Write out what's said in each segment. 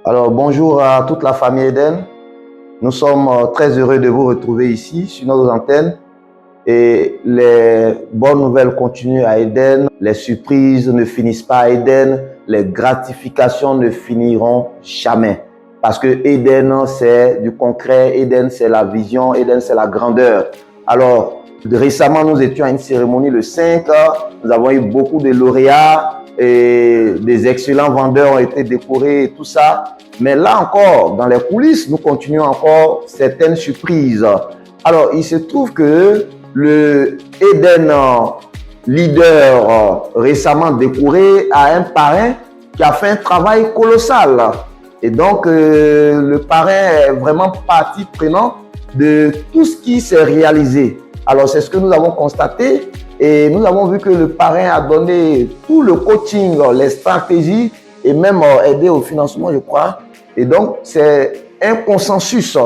Alors, bonjour à toute la famille Eden. Nous sommes très heureux de vous retrouver ici sur nos antennes. Et les bonnes nouvelles continuent à Eden. Les surprises ne finissent pas à Eden. Les gratifications ne finiront jamais. Parce que Eden, c'est du concret. Eden, c'est la vision. Eden, c'est la grandeur. Alors, récemment, nous étions à une cérémonie le 5. Nous avons eu beaucoup de lauréats et des excellents vendeurs ont été décorés et tout ça. Mais là encore, dans les coulisses, nous continuons encore certaines surprises. Alors, il se trouve que le Eden leader récemment décoré a un parrain qui a fait un travail colossal. Et donc, le parrain est vraiment partie prenante de tout ce qui s'est réalisé. Alors, c'est ce que nous avons constaté et nous avons vu que le parrain a donné tout le coaching, les stratégies et même aidé au financement, je crois. Et donc, c'est un consensus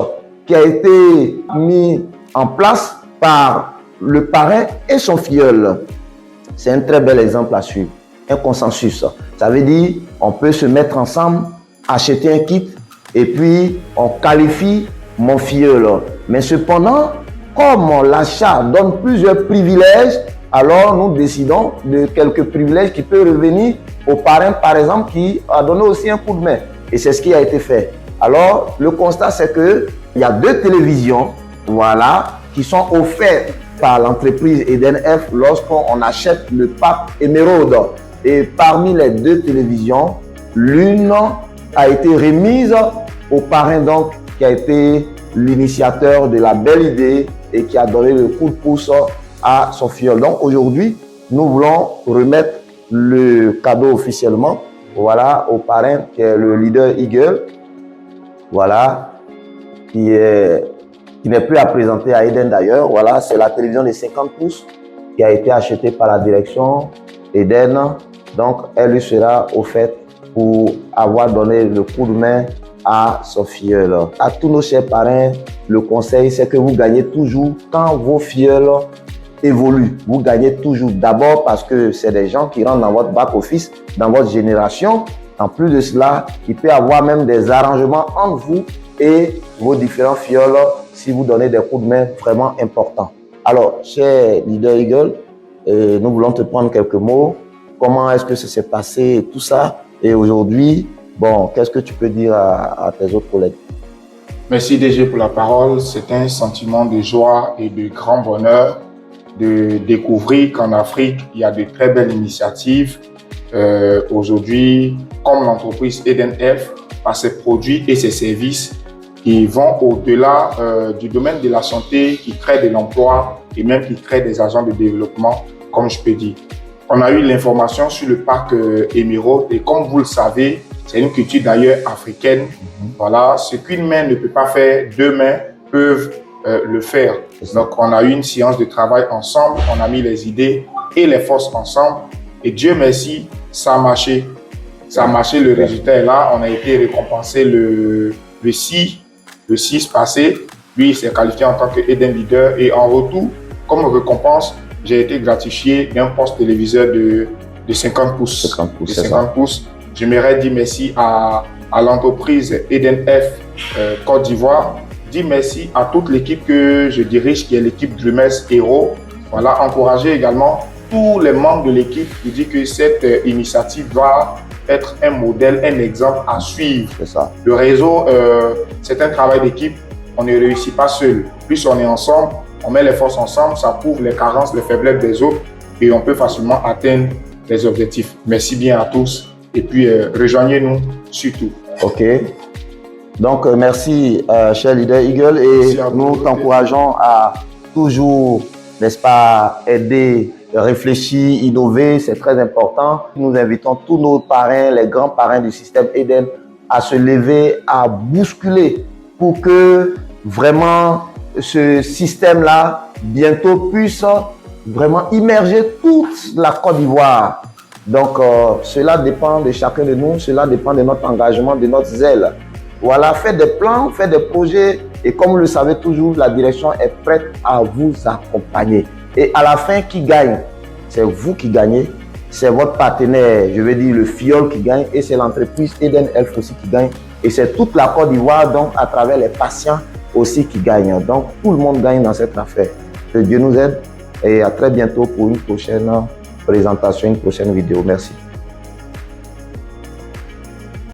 qui a été mis en place par le parrain et son filleul. C'est un très bel exemple à suivre. Un consensus. Ça veut dire on peut se mettre ensemble, acheter un kit et puis on qualifie mon filleul. Mais cependant, comme l'achat donne plusieurs privilèges, alors nous décidons de quelques privilèges qui peuvent revenir au parrain, par exemple, qui a donné aussi un coup de main. Et c'est ce qui a été fait. Alors, le constat, c'est qu'il y a 2 télévisions, voilà, qui sont offertes par l'entreprise Eden F lorsqu'on achète le pack Emerald. Et parmi les 2 télévisions, l'une a été remise au parrain, donc, qui a été l'initiateur de la belle idée et qui a donné le coup de pouce à son filleul. Donc, aujourd'hui, nous voulons remettre le cadeau officiellement, voilà, au parrain qui est le leader Eagle, voilà, qui n'est plus à présenter à Eden d'ailleurs. Voilà, c'est la télévision de 50 pouces qui a été achetée par la direction Eden. Donc, elle lui sera offerte pour avoir donné le coup de main à son filleul. À tous nos chers parrains, le conseil, c'est que vous gagnez toujours quand vos filleuls évoluent. Vous gagnez toujours d'abord parce que c'est des gens qui rentrent dans votre back-office, dans votre génération. En plus de cela, il peut y avoir même des arrangements entre vous et vos différents filleuls si vous donnez des coups de main vraiment importants. Alors, cher leader Eagle, nous voulons te prendre quelques mots. Comment est-ce que ça s'est passé et tout ça? Et aujourd'hui, bon, qu'est-ce que tu peux dire à tes autres collègues? Merci DG pour la parole. C'est un sentiment de joie et de grand bonheur de découvrir qu'en Afrique, il y a de très belles initiatives. Aujourd'hui, comme l'entreprise Eden F, par ses produits et ses services qui vont au-delà du domaine de la santé, qui créent de l'emploi et même qui créent des agents de développement, comme je peux dire. On a eu l'information sur le parc Emerald et comme vous le savez, c'est une culture d'ailleurs africaine. Voilà, ce qu'une main ne peut pas faire, 2 mains peuvent le faire. Donc, on a eu une séance de travail ensemble, on a mis les idées et les forces ensemble. Et Dieu merci, ça a marché. Ça a marché, le résultat est là. On a été récompensé le 6 passé. Lui, il s'est qualifié en tant que Eden Leader. Et en retour, comme récompense, j'ai été gratifié d'un poste téléviseur de 50 pouces. 50 pouces. J'aimerais dire merci à l'entreprise Eden F Côte d'Ivoire. Dire merci à toute l'équipe que je dirige, qui est l'équipe Dreamers Hero. Voilà, encourager également tous les membres de l'équipe. Je dis que cette initiative va être un modèle, un exemple à suivre. C'est ça. Le réseau, c'est un travail d'équipe. On ne réussit pas seul. Plus on est ensemble, on met les forces ensemble, ça prouve les carences, les faiblesses des autres et on peut facilement atteindre les objectifs. Merci bien à tous et puis rejoignez-nous surtout. Ok. Donc, merci, cher leader Eagle, et nous t'encourageons à toujours, n'est-ce pas, aider, réfléchir, innover, c'est très important. Nous invitons tous nos parrains, les grands parrains du système Eden, à se lever, à bousculer pour que vraiment ce système-là, bientôt, puisse vraiment immerger toute la Côte d'Ivoire. Donc, cela dépend de chacun de nous, cela dépend de notre engagement, de notre zèle. Voilà, faites des plans, faites des projets et comme vous le savez toujours, la direction est prête à vous accompagner. Et à la fin, qui gagne? C'est vous qui gagnez, c'est votre partenaire, je veux dire le filleul qui gagne et c'est l'entreprise Eden F aussi qui gagne Et c'est toute la Côte d'Ivoire, donc à travers les patients aussi qui gagnent. Donc tout le monde gagne dans cette affaire. Que Dieu nous aide et à très bientôt pour une prochaine présentation, une prochaine vidéo. Merci.